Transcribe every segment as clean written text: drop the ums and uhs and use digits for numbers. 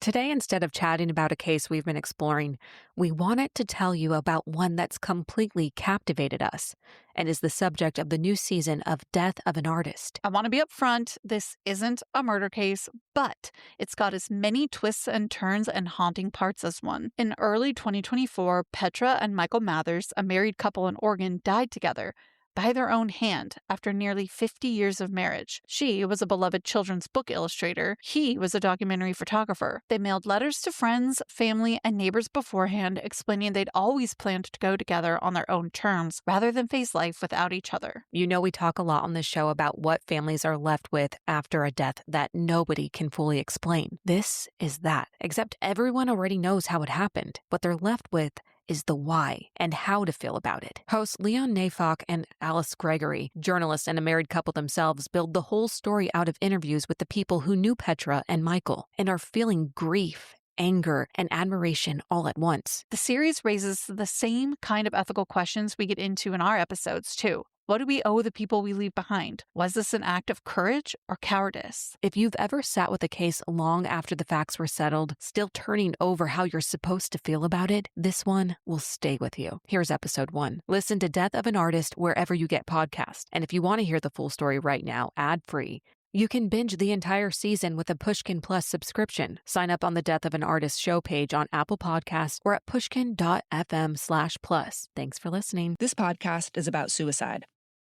Today, instead of chatting about a case we've been exploring, we wanted to tell you about one that's completely captivated us and is the subject of the new season of Death of an Artist. I want to be upfront. This isn't a murder case, but it's got as many twists and turns and haunting parts as one. In early 2024, Petra and Michael Mathers, a married couple in Oregon, died together by their own hand after nearly 50 years of marriage. She was a beloved children's book illustrator. He was a documentary photographer. They mailed letters to friends, family, and neighbors beforehand, explaining they'd always planned to go together on their own terms rather than face life without each other. You know, we talk a lot on this show about what families are left with after a death that nobody can fully explain. This is that, except everyone already knows how it happened. What they're left with is the why and how to feel about it. Hosts Leon Neyfakh and Alice Gregory, journalists and a married couple themselves, build the whole story out of interviews with the people who knew Petra and Michael and are feeling grief, anger, and admiration all at once. The series raises the same kind of ethical questions we get into in our episodes, too. What do we owe the people we leave behind? Was this an act of courage or cowardice? If you've ever sat with a case long after the facts were settled, still turning over how you're supposed to feel about it, this one will stay with you. Here's episode 1. Listen to Death of an Artist wherever you get podcasts. And if you want to hear the full story right now, ad-free, you can binge the entire season with a Pushkin Plus subscription. Sign up on the Death of an Artist show page on Apple Podcasts or at pushkin.fm/plus. Thanks for listening. This podcast is about suicide.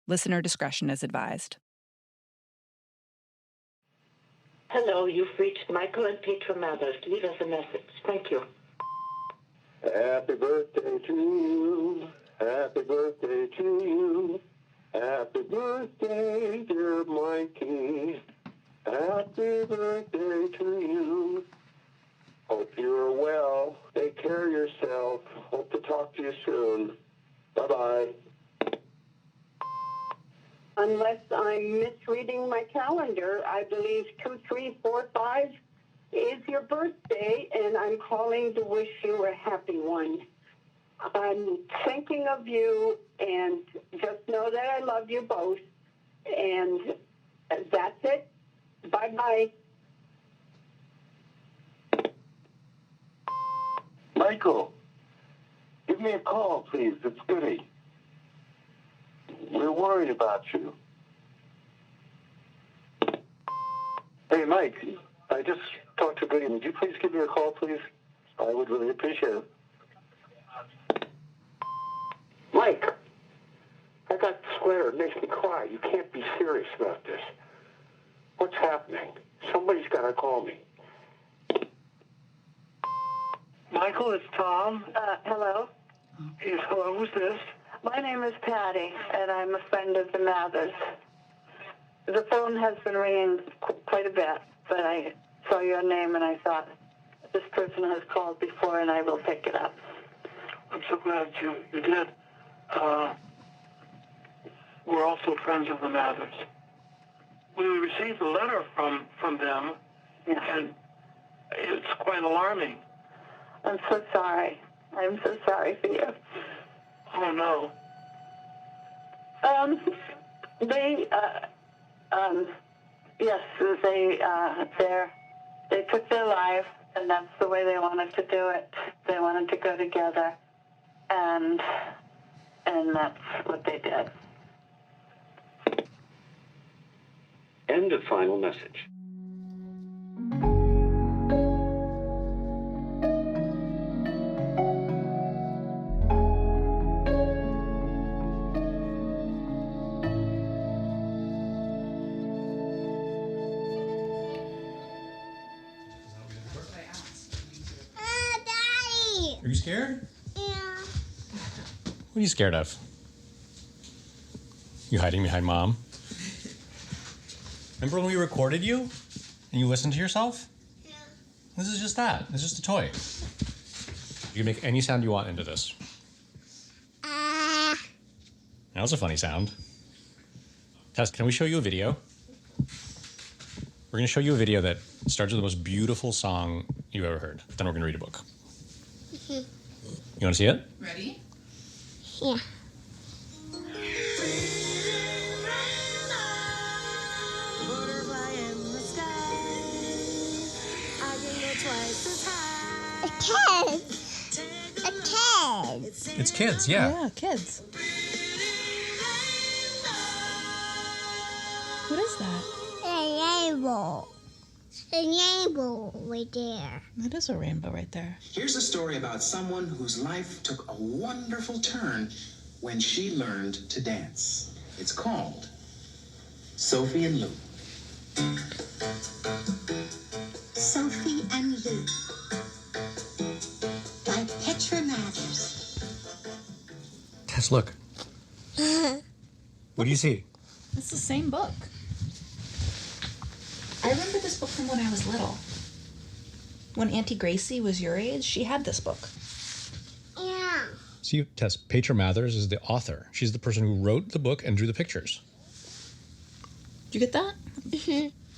Listener discretion is advised. Hello, you've reached Michael and Petra Mathers. Leave us a message. Thank you. Happy birthday to you. Happy birthday to you. Happy birthday, dear Mikey. Happy birthday to you. Hope you're well. Take care of yourself. Hope to talk to you soon. Bye-bye. Unless I'm misreading my calendar, I believe 2345 is your birthday, and I'm calling to wish you a happy one. I'm thinking of you, and just know that I love you both. And that's it. Bye-bye. Michael, give me a call, please. It's Goody. We're worried about you. Hey, Mike, I just talked to Goody. Would you please give me a call, please? I would really appreciate it. Mike, I got the sweater. It makes me cry. You can't be serious about this. What's happening? Somebody's got to call me. Michael, it's Tom. Hello? Yes, hello, who's this? My name is Patty, and I'm a friend of the Mathers. The phone has been ringing quite a bit, but I saw your name and I thought, this person has called before and I will pick it up. I'm so glad you did. We're also friends of the Mathers. We received a letter from them, and it's quite alarming. I'm so sorry. I'm so sorry for you. Oh, no. They took their life, and that's the way they wanted to do it. They wanted to go together, and that's what they did. End of final message. Are you scared? Yeah. What are you scared of? You hiding behind Mom? Remember when we recorded you? And you listened to yourself? Yeah. This is just that. It's just a toy. You can make any sound you want into this. That was a funny sound. Tess, can we show you a video? We're going to show you a video that starts with the most beautiful song you ever heard. Then we're going to read a book. You want to see it? Ready? Yeah. kids. A kid. It's kids, yeah. Yeah, kids. What is that? A rainbow. A rainbow right there. That is a rainbow right there. Here's a story about someone whose life took a wonderful turn when she learned to dance. It's called Sophie and Lou. Sophie and Lou by Petra Mathers. Tess, look. What do you see? It's the same book. I remember this book from when I was little. When Auntie Gracie was your age, she had this book. Yeah. See, Tess, Petra Mathers is the author. She's the person who wrote the book and drew the pictures. Did you get that?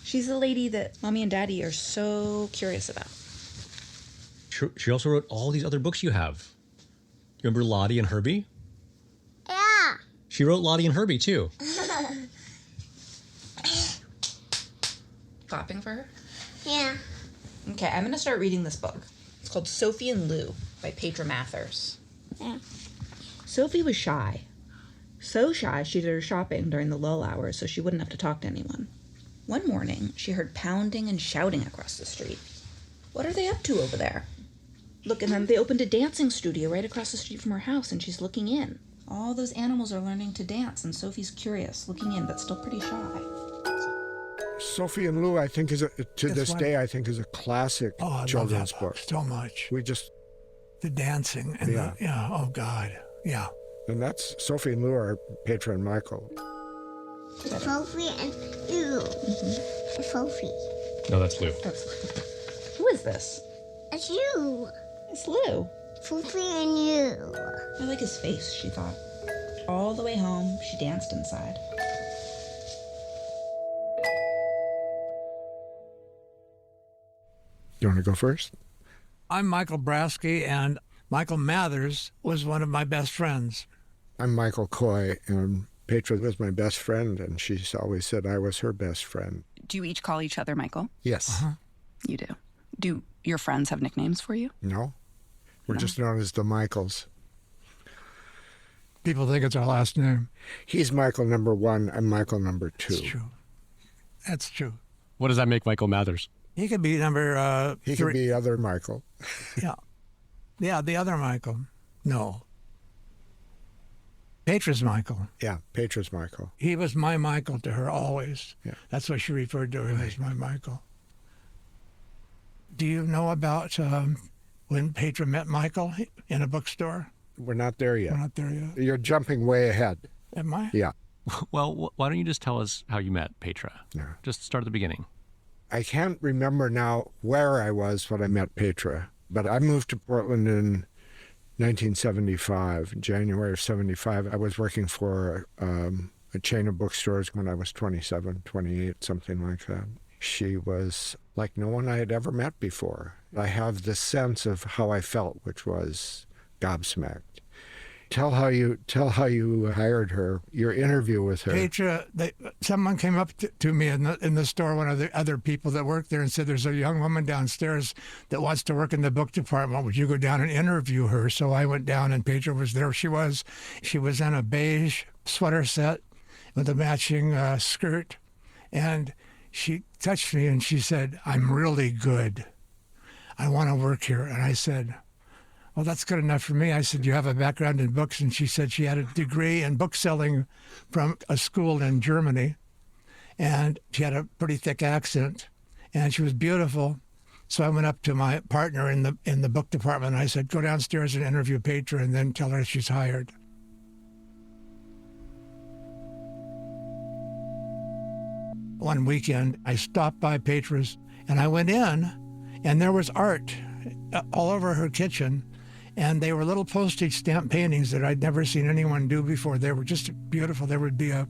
She's the lady that Mommy and Daddy are so curious about. She also wrote all these other books you have. You remember Lottie and Herbie? Yeah. She wrote Lottie and Herbie, too. Clapping for her? Yeah. Okay, I'm going to start reading this book. It's called Sophie and Lou by Petra Mathers. Yeah. Sophie was shy. So shy she did her shopping during the lull hours so she wouldn't have to talk to anyone. One morning, she heard pounding and shouting across the street. What are they up to over there? Look, and then they opened a dancing studio right across the street from her house, and she's looking in. All those animals are learning to dance, and Sophie's curious, looking in, but still pretty shy. Sophie and Lou, I think, is to this day, I think, is a classic children's book. So much. We just the dancing and oh God, yeah. And that's Sophie and Lou are Petra and Michael. Sophie and Lou. Sophie. No, that's Lou. Who is this? It's you. It's Lou. Sophie and you. I like his face, she thought. All the way home, she danced inside. You want to go first? I'm Michael Brasky, and Michael Mathers was one of my best friends. I'm Michael Coy, and Petra was my best friend, and she's always said I was her best friend. Do you each call each other Michael? Yes. You do. Do your friends have nicknames for you? No. We're just known as the Michaels. People think it's our last name. He's Michael number 1, I'm Michael number 2. That's true. That's true. What does that make Michael Mathers? He could be number He 3. could be other Michael. Yeah. Yeah, the other Michael. No. Petra's Michael. Yeah, Petra's Michael. He was my Michael to her always. Yeah. That's why she referred to him as my Michael. Do you know about when Petra met Michael in a bookstore? We're not there yet. We're not there yet. You're jumping way ahead. Am I? Yeah. Well, why don't you just tell us how you met Petra? Yeah. Just start at the beginning. I can't remember now where I was when I met Petra, but I moved to Portland in 1975, January of 75. I was working for a chain of bookstores when I was 27, 28, something like that. She was like no one I had ever met before. I have this sense of how I felt, which was gobsmacked. Tell how you hired her, your interview with her. Petra, someone came up to me in the store, one of the other people that worked there, and said, there's a young woman downstairs that wants to work in the book department. Would you go down and interview her? So I went down, and Petra was there. She was in a beige sweater set with a matching skirt, and she touched me and she said, I'm really good. I want to work here. And I said, well, that's good enough for me. I said, you have a background in books? And she said she had a degree in book selling from a school in Germany. And she had a pretty thick accent. And she was beautiful. So I went up to my partner in the book department. And I said, go downstairs and interview Petra and then tell her she's hired. One weekend, I stopped by Petra's and I went in, and there was art all over her kitchen. And they were little postage stamp paintings that I'd never seen anyone do before. They were just beautiful. There would be a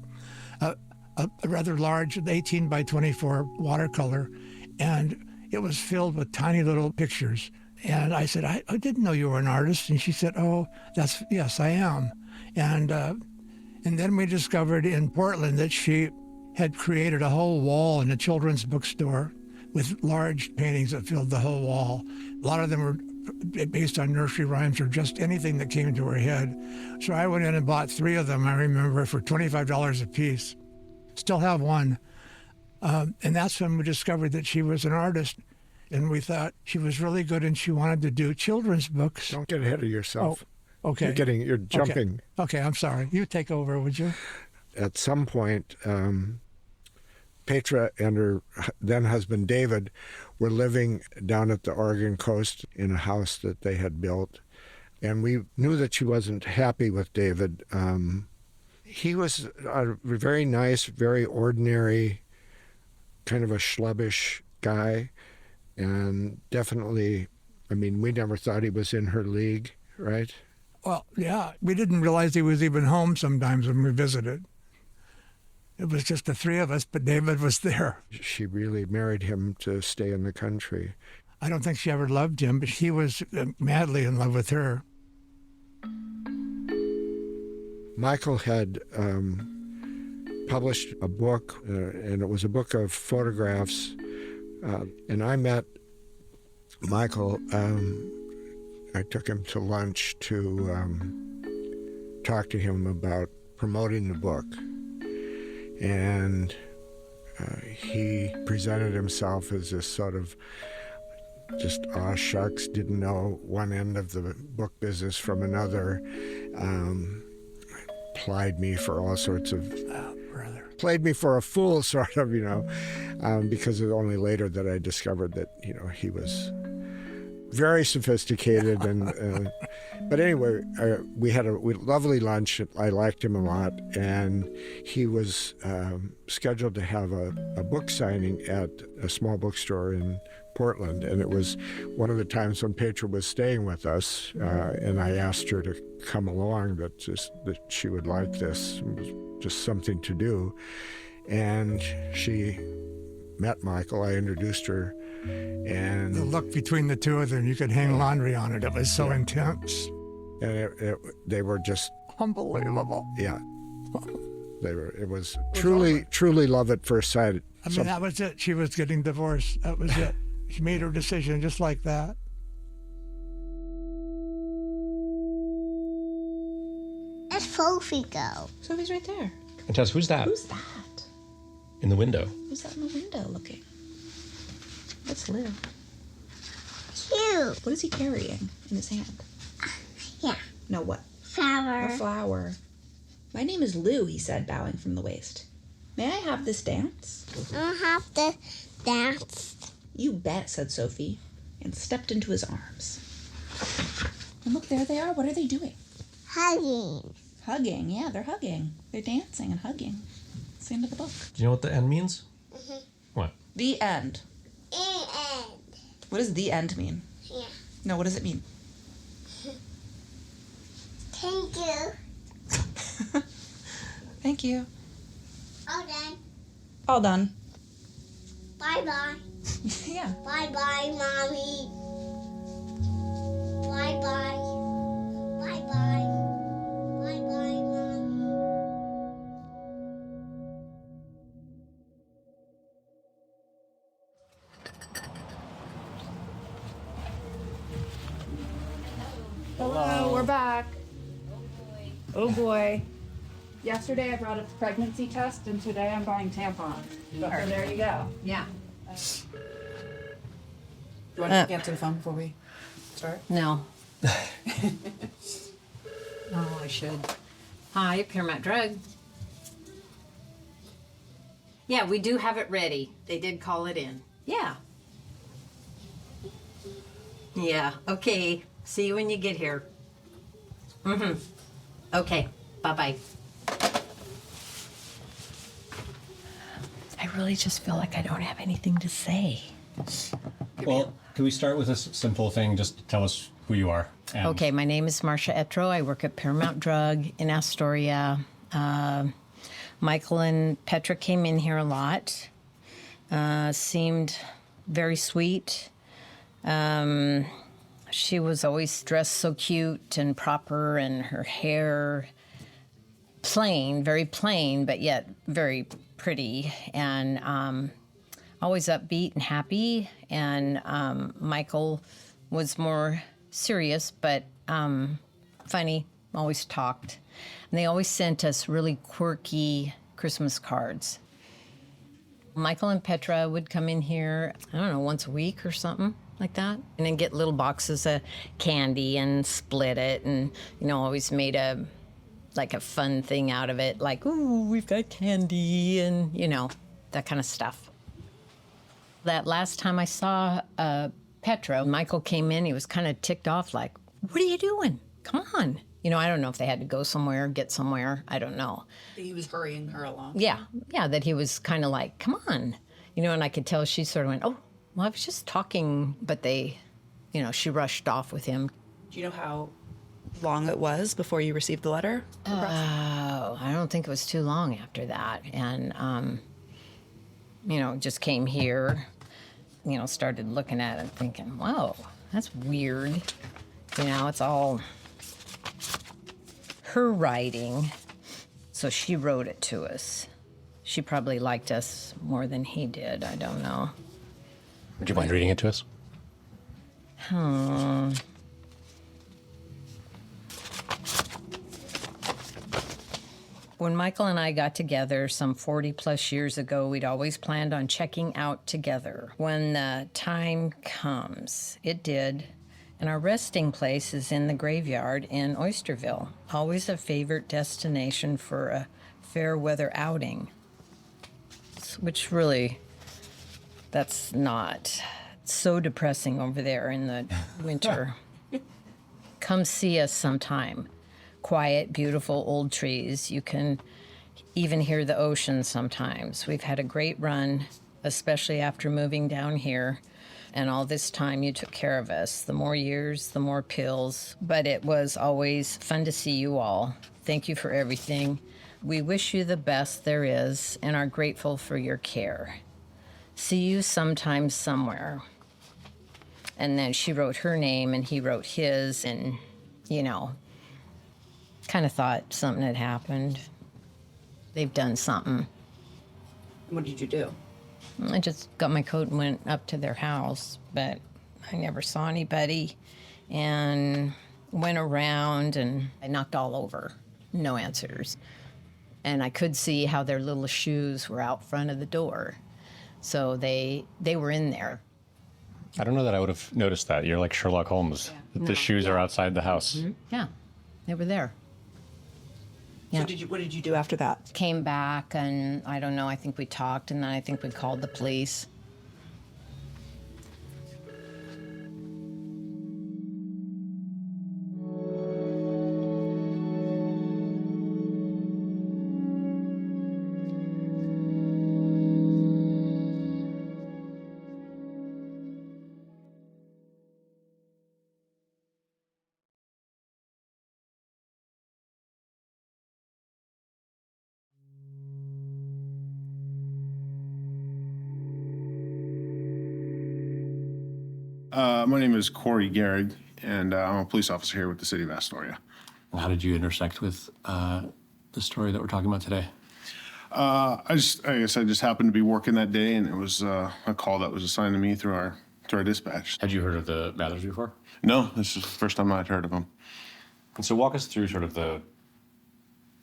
rather large 18 by 24 watercolor, and it was filled with tiny little pictures. And I said, I didn't know you were an artist. And she said, oh, yes, I am. And then we discovered in Portland that she had created a whole wall in a children's bookstore with large paintings that filled the whole wall. A lot of them were based on nursery rhymes or just anything that came into her head. So I went in and bought 3 of them, I remember, for $25 a piece. Still have one. And that's when we discovered that she was an artist. And we thought she was really good and she wanted to do children's books. Don't get ahead of yourself. Oh, okay. You're jumping. Okay, I'm sorry. You take over, would you? At some point, Petra and her then husband David were living down at the Oregon coast in a house that they had built. And we knew that she wasn't happy with David. He was a very nice, very ordinary, kind of a schlubbish guy. And definitely, I mean, we never thought he was in her league, right? Well, yeah. We didn't realize he was even home sometimes when we visited. It was just the 3 of us, but David was there. She really married him to stay in the country. I don't think she ever loved him, but he was madly in love with her. Michael had published a book, and it was a book of photographs. And I met Michael. I took him to lunch to talk to him about promoting the book. And he presented himself as this sort of just aw shucks, didn't know one end of the book business from another. Plied me for all sorts of... Played me for a fool, sort of, because it was only later that I discovered that, he was very sophisticated. And but anyway, we had a lovely lunch. I liked him a lot, and he was scheduled to have a book signing at a small bookstore in Portland, and it was one of the times when Petra was staying with us, and I asked her to come along, that she would like this. It was just something to do. And she met Michael. I introduced her, and the look between the 2 of them, you could hang laundry on it. It was so intense. And they were just unbelievable. Yeah. It was truly love at first sight. I mean, that was it. She was getting divorced. That was it. She made her decision just like that. Where'd Sophie go? Sophie's right there. And Tess, who's that? Who's that? In the window. Who's that in the window looking? That's Lou. Cute. What is he carrying in his hand? Yeah. No, what? Flower. A flower. My name is Lou, he said, bowing from the waist. May I have this dance? I have to dance. You bet, said Sophie, and stepped into his arms. And look, there they are. What are they doing? Hugging. Hugging, yeah, they're hugging. They're dancing and hugging. It's the end of the book. Do you know what the end means? Mm-hmm. What? The end. The end. What does the end mean? Yeah. No, what does it mean? Thank you. Thank you. All done. All done. Bye-bye. Yeah. Bye-bye, Mommy. Bye-bye. Bye-bye. Bye-bye, Mommy. Hello, we're back. Oh boy. Yesterday I brought a pregnancy test and today I'm buying tampons. So there you go. Yeah. Do you want to answer the phone before we start? No. Oh, I should. Hi, Paramount Drug. Yeah, we do have it ready. They did call it in. Yeah. Yeah, okay. See you when you get here. Mm-hmm. Okay, bye-bye. I really just feel like I don't have anything to say. Well, can we start with a simple thing? Just tell us who you are. Okay, my name is Marcia Etro. I work at Paramount Drug in Astoria. Michael and Petra came in here a lot. Seemed very sweet. She was always dressed so cute and proper, and her hair plain, very plain, but yet very pretty. And always upbeat and happy, and Michael was more serious, but funny, always talked. And they always sent us really quirky Christmas cards. Michael and Petra would come in here, I don't know, once a week or something like that, and then get little boxes of candy and split it, and, always made a fun thing out of it, like, ooh, we've got candy, and, that kind of stuff. That last time I saw Petra, Michael came in, he was kind of ticked off, like, what are you doing? Come on. I don't know if they had to go somewhere, get somewhere, I don't know. He was hurrying her along. Yeah, that he was kind of like, come on. And I could tell she sort of went, oh, well, I was just talking, but she rushed off with him. Do you know how long it was before you received the letter? Oh, I don't think it was too long after that. And, just came here, started looking at it thinking, whoa, that's weird. It's all her writing. So she wrote it to us. She probably liked us more than he did. I don't know. Would you mind reading it to us? When Michael and I got together some 40 plus years ago, we'd always planned on checking out together. When the time comes, it did. And our resting place is in the graveyard in Oysterville. Always a favorite destination for a fair weather outing. Which really, that's not so depressing over there in the winter. Come see us sometime. Quiet, beautiful old trees. You can even hear the ocean sometimes. We've had a great run, especially after moving down here. And all this time you took care of us. The more years, the more pills. But it was always fun to see you all. Thank you for everything. We wish you the best there is and are grateful for your care. See you sometime somewhere. And then she wrote her name and he wrote his, and, kind of thought something had happened. They've done something. What did you do? I just got my coat and went up to their house, but I never saw anybody, and went around and I knocked all over. No answers. And I could see how their little shoes were out front of the door. So they were in there. I don't know that I would have noticed that. You're like Sherlock Holmes. Yeah. The shoes are outside the house. Mm-hmm. Yeah, they were there. Yeah. So what did you do after that? Came back, and I don't know, I think we talked, and then I think we called the police. My name is Corey Gehrig, and I'm a police officer here with the city of Astoria. How did you intersect with the story that we're talking about today? I guess I just happened to be working that day, and it was a call that was assigned to me through our dispatch. Had you heard of the Mathers before? No, this is the first time I'd heard of them. And so walk us through sort of the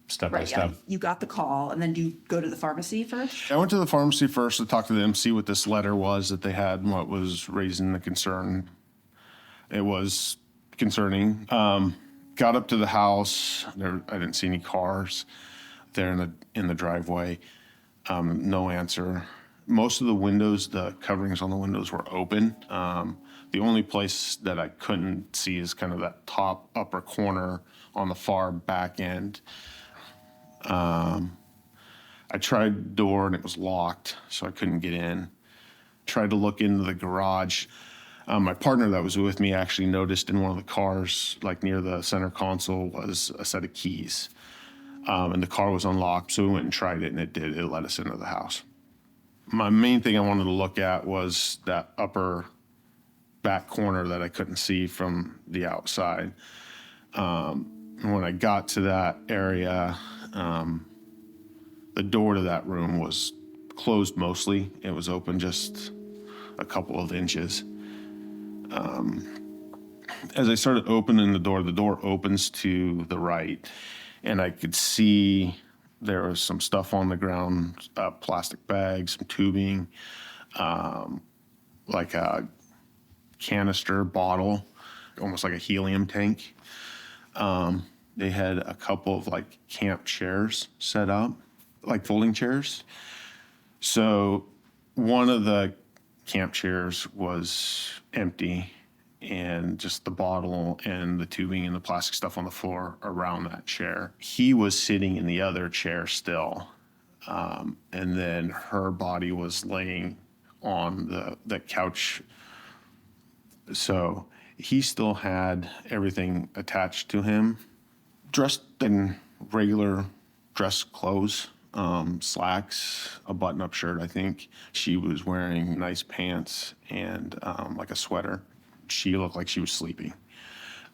step-by-step. You got the call, and then do you go to the pharmacy first? I went to the pharmacy first to talk to them, see what this letter was that they had and what was raising the concern. It was concerning. Got up to the house. I didn't see any cars there in the driveway. No answer. Most of the windows, the coverings on the windows were open. The only place that I couldn't see is kind of that top upper corner on the far back end. I tried the door and it was locked, so I couldn't get in. Tried to look into the garage. My partner that was with me actually noticed in one of the cars, like near the center console, was a set of keys. And the car was unlocked, so we went and tried it, and it did. It let us into the house. My main thing I wanted to look at was that upper back corner that I couldn't see from the outside. And when I got to that area, the door to that room was closed mostly. It was open just a couple of inches. As I started opening the door opens to the right, and I could see there was some stuff on the ground, plastic bags, some tubing, like a canister bottle, almost like a helium tank. They had a couple of like camp chairs set up, like folding chairs. So one of the camp chairs was empty, and just the bottle and the tubing and the plastic stuff on the floor around that chair. He was sitting in the other chair still, and then her body was laying on the couch. So he still had everything attached to him, dressed in regular dress clothes, slacks, a button-up shirt, I think. She was wearing nice pants and like a sweater. She looked like she was sleeping.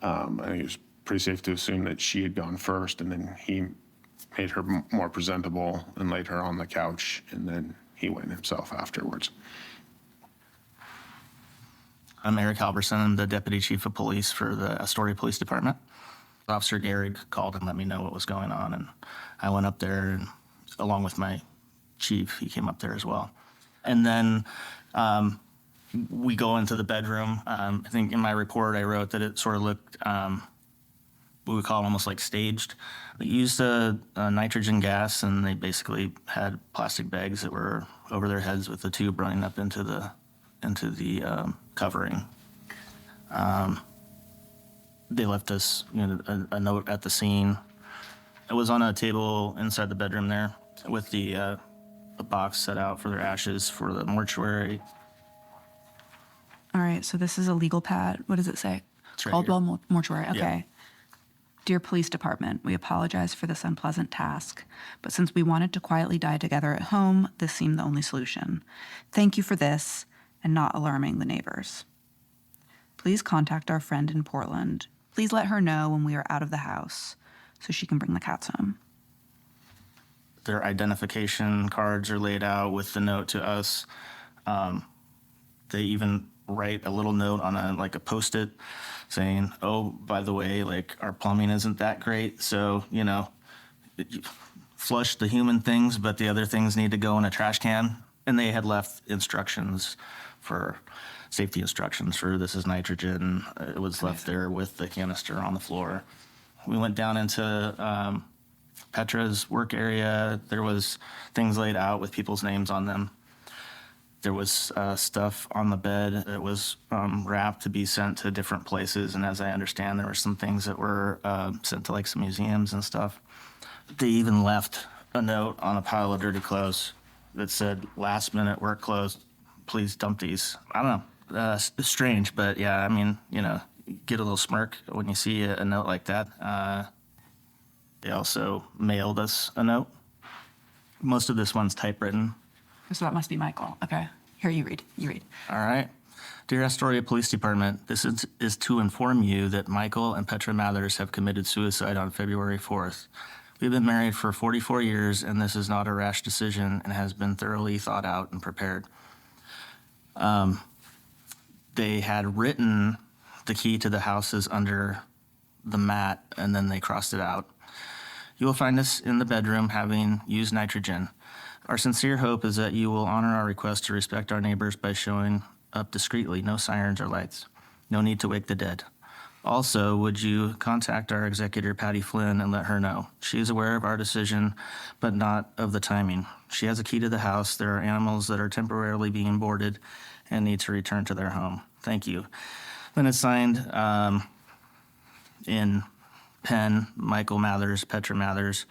I think it was pretty safe to assume that she had gone first, and then he made her more presentable and laid her on the couch, and then he went himself afterwards. I'm Eric Halverson. I'm the Deputy Chief of Police for the Astoria Police Department. Officer Gregory called and let me know what was going on, and I went up there, and along with my chief, he came up there as well. And then we go into the bedroom. I think in my report I wrote that it sort of looked, what we call it almost like staged. They used a nitrogen gas, and they basically had plastic bags that were over their heads with the tube running up into the covering. They left us a note at the scene. It was on a table inside the bedroom there with a box set out for their ashes for the mortuary. All right, so this is a legal pad. What does it say? It's right Caldwell Mortuary. Okay. Yeah. Dear Police Department, we apologize for this unpleasant task, but since we wanted to quietly die together at home, this seemed the only solution. Thank you for this and not alarming the neighbors. Please contact our friend in Portland. Please let her know when we are out of the house so she can bring the cats home. Their identification cards are laid out with the note to us. They even write a little note on a Post-it saying, oh, by the way, our plumbing isn't that great, so, flush the human things, but the other things need to go in a trash can. And they had left instructions for safety instructions for this is nitrogen. It was left there with the canister on the floor. We went down into Petra's work area. There was things laid out with people's names on them. There was stuff on the bed that was wrapped to be sent to different places. And as I understand, there were some things that were sent to some museums and stuff. They even left a note on a pile of dirty clothes that said, last minute work clothes, please dump these. I don't know, it's strange, but yeah, I mean, get a little smirk when you see a note like that. They also mailed us a note. Most of this one's typewritten. So that must be Michael. Okay. Here, you read. All right. Dear Astoria Police Department, this is to inform you that Michael and Petra Mathers have committed suicide on February 4th. We've been married for 44 years, and this is not a rash decision and has been thoroughly thought out and prepared. They had written the key to the houses under the mat, and then they crossed it out. You will find us in the bedroom having used nitrogen. Our sincere hope is that you will honor our request to respect our neighbors by showing up discreetly, no sirens or lights. No need to wake the dead. Also, would you contact our executor, Patty Flynn, and let her know? She is aware of our decision, but not of the timing. She has a key to the house. There are animals that are temporarily being boarded and need to return to their home. Thank you. Then it's signed in pen, Michael Mathers, Petra Mathers,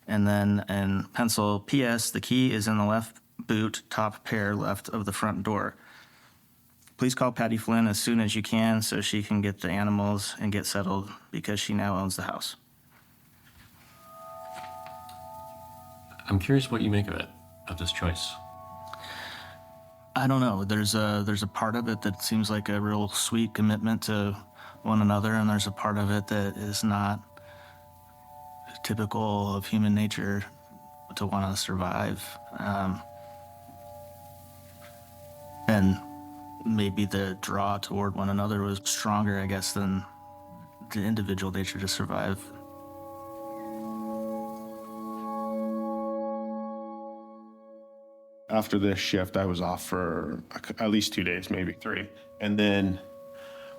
and then in pencil, P.S., the key is in the left boot, top pair left of the front door. Please call Patty Flynn as soon as you can so she can get the animals and get settled because she now owns the house. I'm curious what you make of it, of this choice. I don't know. There's a part of it that seems like a real sweet commitment to one another, and there's a part of it that is not typical of human nature to want to survive. And maybe the draw toward one another was stronger, I guess, than the individual nature to survive. After this shift, I was off for at least 2 days, maybe 3. And then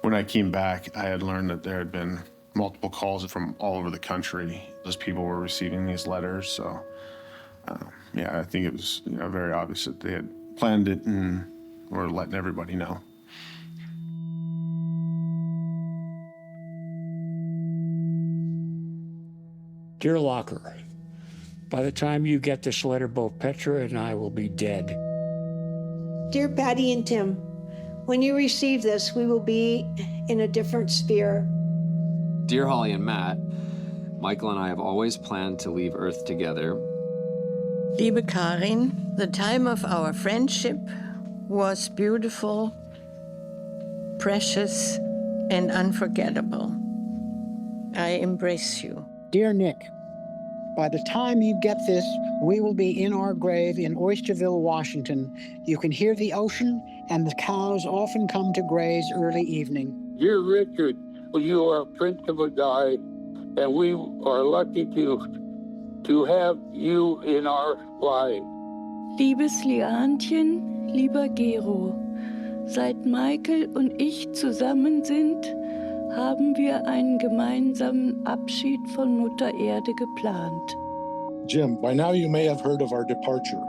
when I came back, I had learned that there had been multiple calls from all over the country as people were receiving these letters. So, yeah, I think it was very obvious that they had planned it and were letting everybody know. Dear Locker, by the time you get this letter, both Petra and I will be dead. Dear Patty and Tim, when you receive this, we will be in a different sphere. Dear Holly and Matt, Michael and I have always planned to leave Earth together. Liebe Karin, the time of our friendship was beautiful, precious, and unforgettable. I embrace you. Dear Nick, by the time you get this, we will be in our grave in Oysterville, Washington. You can hear the ocean, and the cows often come to graze early evening. Dear Richard, you are a prince of a die, and we are lucky to have you in our lives. Liebes Leantchen, lieber Gero, seit Michael und ich zusammen sind, haben wir einen gemeinsamen Abschied von Mutter Erde geplant. Jim, by now you may have heard of our departure.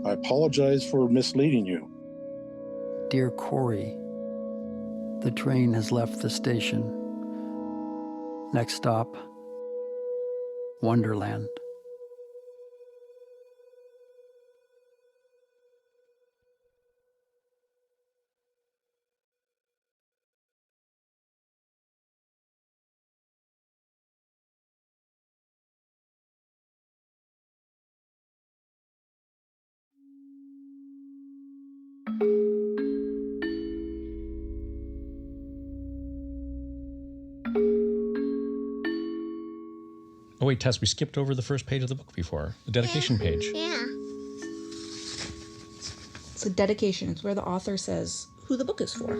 I apologize for misleading you. Dear Corey, the train has left the station. Next stop, Wonderland. Oh, wait, Tess, we skipped over the first page of the book before. The dedication page. Yeah. It's a dedication. It's where the author says who the book is for.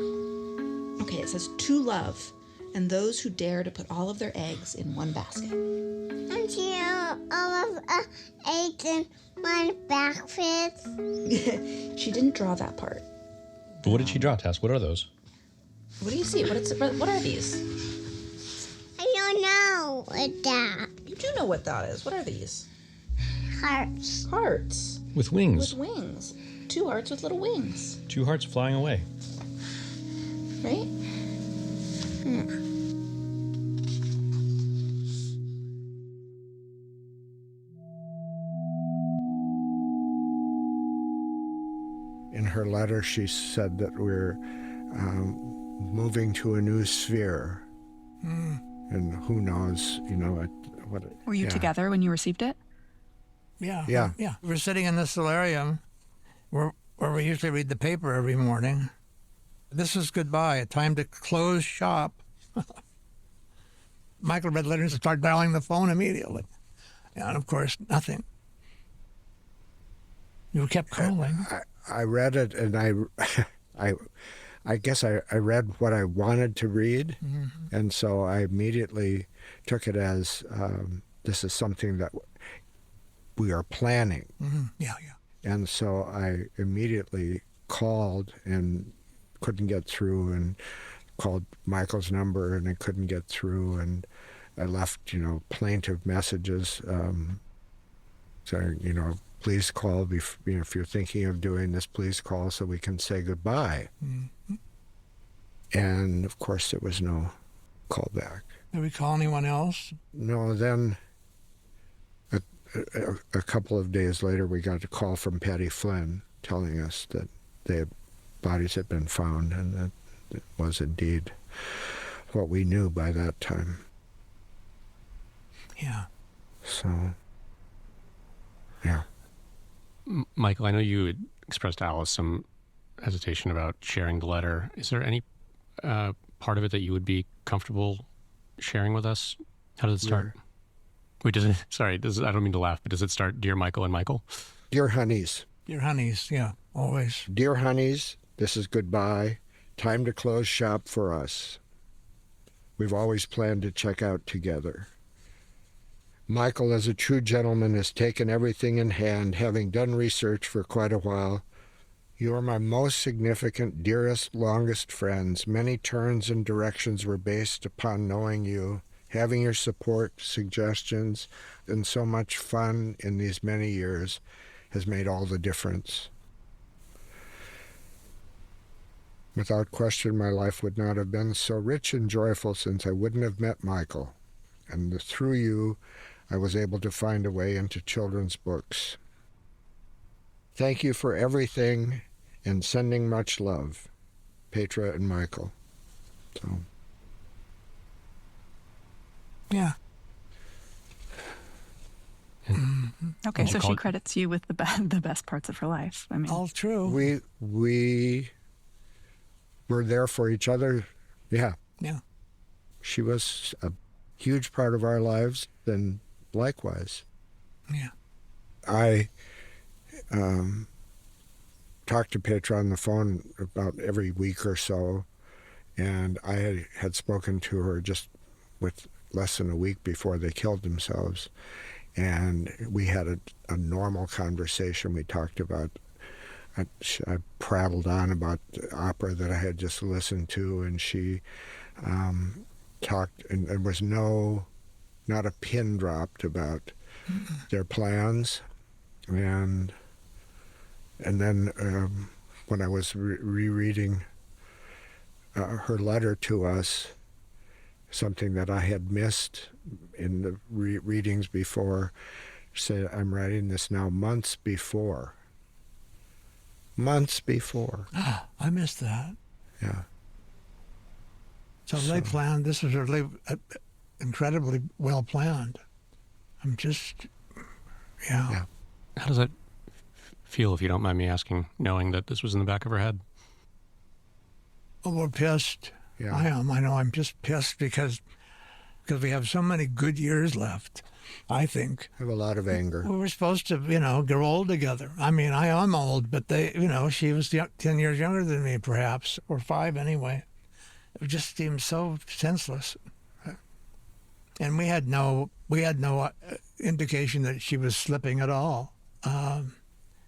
Okay, it says, to love, and those who dare to put all of their eggs in one basket. And you all of eggs in one basket. She didn't draw that part. But what did she draw, Tess? What are those? What do you see? What are these? I don't know what that. You do know what that is. What are these? Hearts. Hearts. With wings. With wings. 2 hearts with little wings. 2 hearts flying away. Right? In her letter, she said that we're moving to a new sphere. And who knows, what Were you together when you received it? Yeah. Yeah. We're sitting in the solarium where we usually read the paper every morning. This is goodbye, a time to close shop. Michael read letters and started dialing the phone immediately. And of course, nothing. You kept calling. I read it, and I guess I read what I wanted to read, and so I immediately took it as this is something that we are planning. Yeah. And so I immediately called and couldn't get through, and called Michael's number, and I couldn't get through, and I left, plaintive messages saying, please call, if you're thinking of doing this, please call so we can say goodbye. And, of course, there was no call back. Did we call anyone else? No, then a couple of days later, we got a call from Patty Flynn telling us that their bodies had been found, and that it was indeed what we knew by that time. Yeah. So, yeah. Michael, I know you had expressed to Alice some hesitation about sharing the letter. Is there any part of it that you would be comfortable sharing with us? How does it start? Yeah. Wait, I don't mean to laugh, but does it start, Dear Michael and Michael? Dear Honeys. Dear Honeys, yeah. always. Dear honeys, this is goodbye. Time to close shop for us. We've always planned to check out together. Michael, as a true gentleman, has taken everything in hand, having done research for quite a while. You are my most significant, dearest, longest friends. Many turns and directions were based upon knowing you, having your support, suggestions, and so much fun in these many years has made all the difference. Without question, my life would not have been so rich and joyful since I wouldn't have met Michael. And through you, I was able to find a way into children's books. Thank you for everything and sending much love. Petra and Michael. So. Yeah. Okay, so she credits you with the best parts of her life. I mean, all true. We were there for each other. Yeah. Yeah. She was a huge part of our lives, and likewise. Yeah. I talked to Petra on the phone about every week or so, and I had spoken to her just with less than a week before they killed themselves, and we had a normal conversation. We talked about, I prattled on about the opera that I had just listened to, and she talked, and there was not a pin dropped about their plans. And then when I was rereading her letter to us, something that I had missed in the readings before, said, I'm writing this now months before. Months before. I missed that. Yeah. So they planned, this was really incredibly well planned. I'm just, yeah. How does that feel, if you don't mind me asking, knowing that this was in the back of her head? Oh, we're pissed. Yeah. I am. I know. I'm just pissed because we have so many good years left, I think. I have a lot of anger. We were supposed to, grow old together. I mean, I am old, but she was 10 years younger than me, perhaps, or 5 anyway. It just seemed so senseless. And we had no indication that she was slipping at all.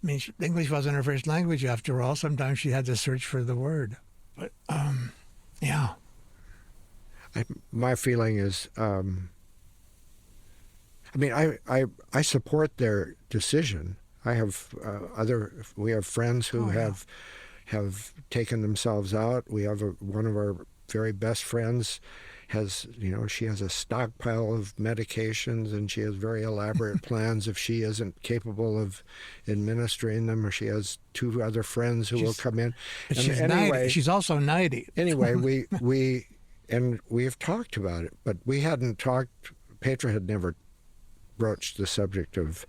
English wasn't her first language after all. Sometimes she had to search for the word. But, yeah. My feeling is, I support their decision. I have we have friends who have taken themselves out. We have one of our very best friends she has a stockpile of medications, and she has very elaborate plans if she isn't capable of administering them, or she has 2 other friends who will come in. But she's 90. She's also 90. Anyway, we've talked about it, but we hadn't talked. Petra had never broached the subject of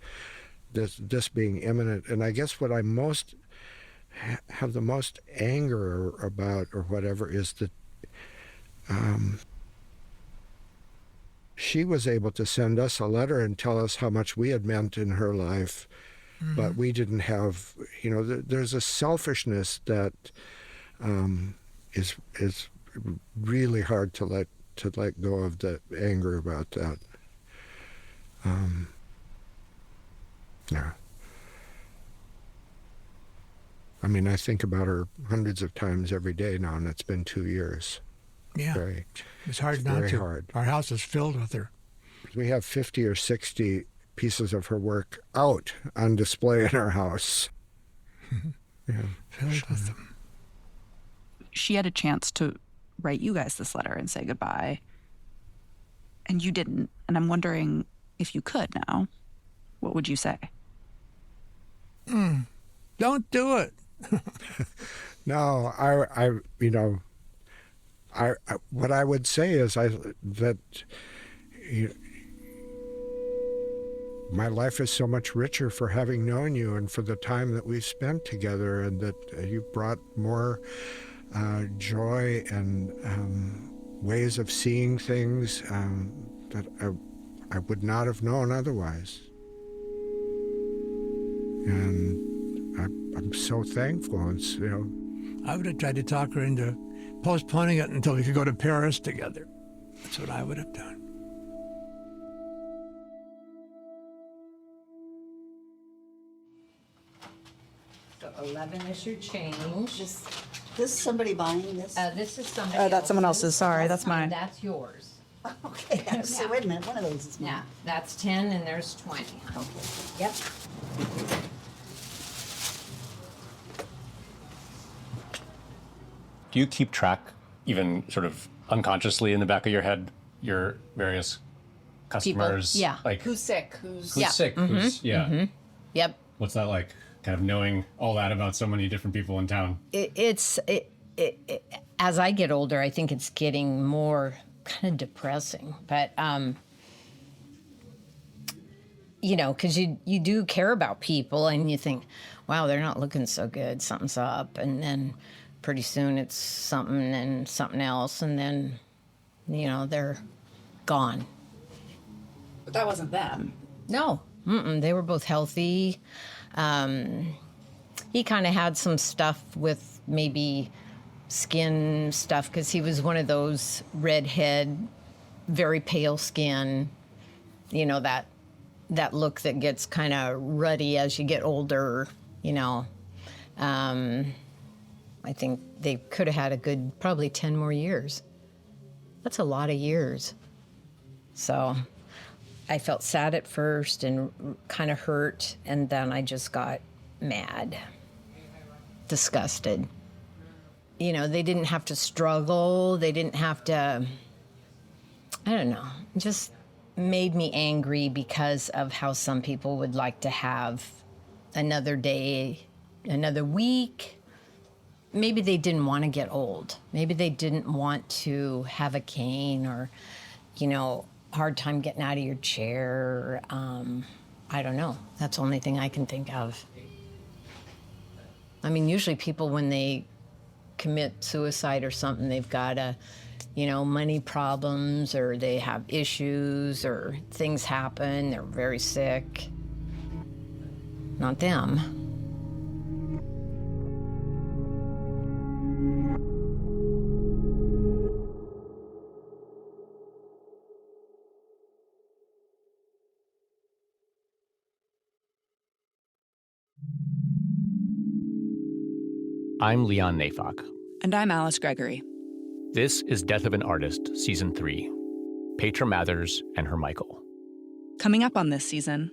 this being imminent, and I guess what I have the most anger about, or whatever, is that she was able to send us a letter and tell us how much we had meant in her life, but we didn't have, there's a selfishness that is really hard to let go of, the anger about that. Yeah. I mean, I think about her hundreds of times every day now, and it's been 2 years. Yeah. It's hard not to. Hard. Our house is filled with her. We have 50 or 60 pieces of her work out on display in our house. Yeah. Filled with them. She had a chance to write you guys this letter and say goodbye, and you didn't. And I'm wondering if you could now, what would you say? Don't do it. No, what I would say is that my life is so much richer for having known you and for the time that we've spent together, and that you brought more joy and ways of seeing things that I would not have known otherwise. And I'm so thankful. It's, I would have tried to talk her into postponing it until we could go to Paris together. That's what I would have done. So 11 is your change. This is somebody buying this? This is somebody Oh, that's someone else's. Sorry, that's mine. That's yours. Okay, so wait a minute, one of those is mine. Yeah, that's 10 and there's 20. Okay. Yep. Do you keep track, even sort of unconsciously in the back of your head, your various customers? People, yeah. Like Who's sick? Who's sick? Who's Yep. What's that like? Kind of knowing all that about so many different people in town. It's as I get older, I think it's getting more kind of depressing. But because you do care about people, and you think, wow, they're not looking so good. Something's up, and then pretty soon it's something and something else, and then they're gone. But that wasn't them. No, they were both healthy. He kind of had some stuff with maybe skin stuff because he was one of those redhead, very pale skin, that look that gets kind of ruddy as you get older, I think they could have had a good probably 10 more years. That's a lot of years. So I felt sad at first and kind of hurt, and then I just got mad, disgusted. They didn't have to struggle. They didn't have to, I don't know, just made me angry because of how some people would like to have another day, another week. Maybe they didn't want to get old. Maybe they didn't want to have a cane or, hard time getting out of your chair. I don't know. That's the only thing I can think of. I mean, usually people, when they commit suicide or something, they've got money problems, or they have issues, or things happen, they're very sick. Not them. I'm Leon Neyfakh. And I'm Alice Gregory. This is Death of an Artist, Season 3. Petra Mathers and her Michael. Coming up on this season.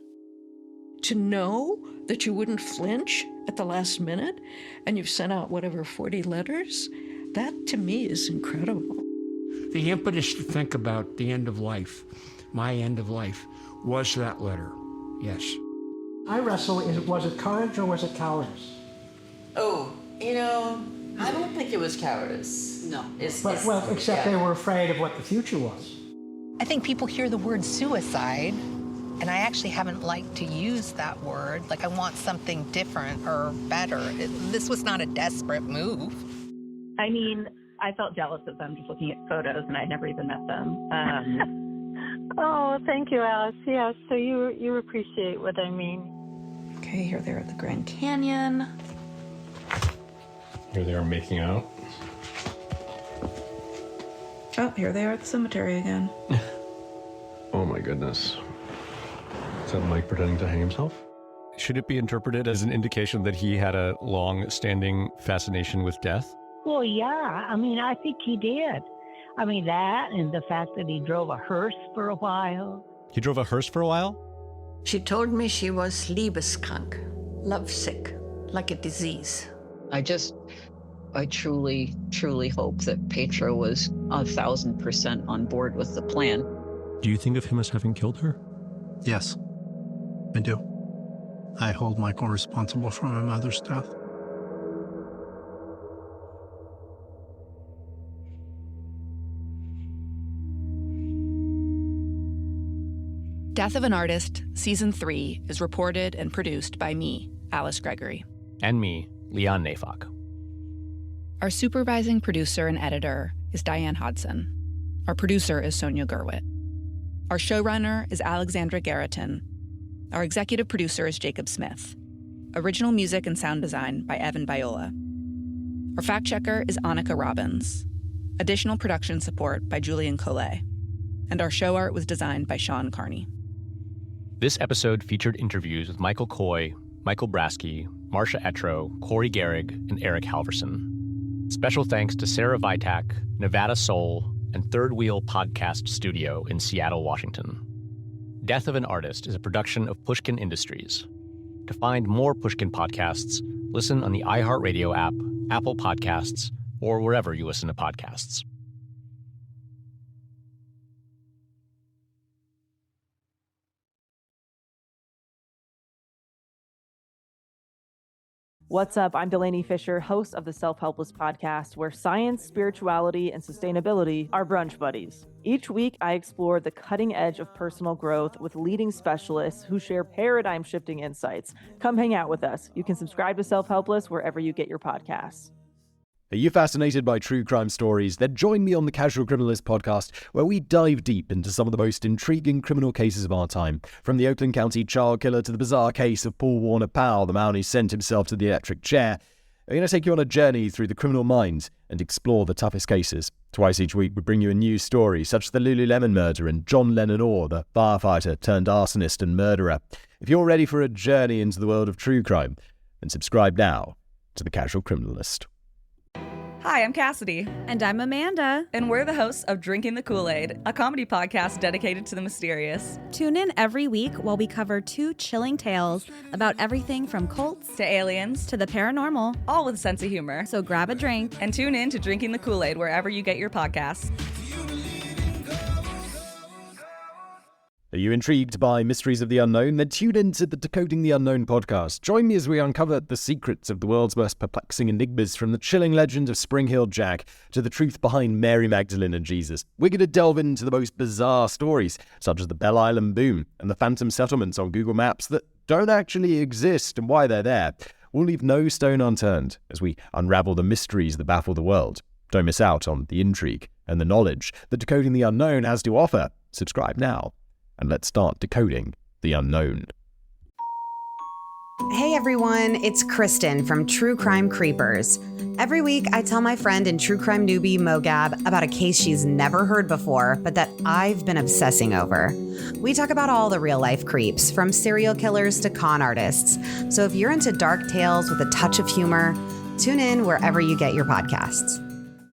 To know that you wouldn't flinch at the last minute and you've sent out 40 letters, that to me is incredible. The impetus to think about the end of life, my end of life, was that letter, yes. I wrestle, was it courage or was it cowardice? Oh, I don't think it was cowardice. No. Except they were afraid of what the future was. I think people hear the word suicide, and I actually haven't liked to use that word. Like, I want something different or better. This was not a desperate move. I mean, I felt jealous of them just looking at photos, and I'd never even met them. Oh, thank you, Alice. Yeah, so you appreciate what I mean. Okay, here they are at the Grand Canyon. Here they are making out. Oh, here they are at the cemetery again. Oh my goodness. Is that Mike pretending to hang himself? Should it be interpreted as an indication that he had a long-standing fascination with death? Well, yeah. I mean, I think he did. I mean, that and the fact that he drove a hearse for a while. He drove a hearse for a while? She told me she was liebeskrank, lovesick, like a disease. I truly, truly hope that Petra was 1,000% on board with the plan. Do you think of him as having killed her? Yes, I do. I hold Michael responsible for my mother's death. Death of an Artist, Season 3, is reported and produced by me, Alice Gregory. And me, Leon Neyfakh. Our supervising producer and editor is Diane Hodson. Our producer is Sonia Gerwit. Our showrunner is Alexandra Garreton. Our executive producer is Jacob Smith. Original music and sound design by Evan Biola. Our fact checker is Annika Robbins. Additional production support by Julian Collet. And our show art was designed by Sean Carney. This episode featured interviews with Michael Coy, Michael Brasky, Marcia Etro, Corey Gehrig, and Eric Halverson. Special thanks to Sarah Vitak, Nevada Soul, and Third Wheel Podcast Studio in Seattle, Washington. Death of an Artist is a production of Pushkin Industries. To find more Pushkin podcasts, listen on the iHeartRadio app, Apple Podcasts, or wherever you listen to podcasts. What's up? I'm Delaney Fisher, host of the Self-Helpless podcast, where science, spirituality, and sustainability are brunch buddies. Each week, I explore the cutting edge of personal growth with leading specialists who share paradigm-shifting insights. Come hang out with us. You can subscribe to Self-Helpless wherever you get your podcasts. Are you fascinated by true crime stories? Then join me on the Casual Criminalist podcast, where we dive deep into some of the most intriguing criminal cases of our time. From the Oakland County child killer to the bizarre case of Paul Warner Powell, the man who sent himself to the electric chair. We're going to take you on a journey through the criminal mind and explore the toughest cases. Twice each week, we bring you a new story, such as the Lululemon murder and John Lennon Orr, the firefighter turned arsonist and murderer. If you're ready for a journey into the world of true crime, then subscribe now to the Casual Criminalist. Hi, I'm Cassidy. And I'm Amanda. And we're the hosts of Drinking the Kool-Aid, a comedy podcast dedicated to the mysterious. Tune in every week while we cover two chilling tales about everything from cults to aliens to the paranormal, all with a sense of humor. So grab a drink and tune in to Drinking the Kool-Aid wherever you get your podcasts. Are you intrigued by mysteries of the unknown? Then tune in to the Decoding the Unknown podcast. Join me as we uncover the secrets of the world's most perplexing enigmas, from the chilling legend of Spring Heel Jack to the truth behind Mary Magdalene and Jesus. We're going to delve into the most bizarre stories, such as the Belle Island boom and the phantom settlements on Google Maps that don't actually exist and why they're there. We'll leave no stone unturned as we unravel the mysteries that baffle the world. Don't miss out on the intrigue and the knowledge that Decoding the Unknown has to offer. Subscribe now. And let's start decoding the unknown. Hey everyone, it's Kristen from True Crime Creepers. Every week I tell my friend and true crime newbie Mogab about a case she's never heard before, but that I've been obsessing over. We talk about all the real life creeps, from serial killers to con artists. So if you're into dark tales with a touch of humor, tune in wherever you get your podcasts.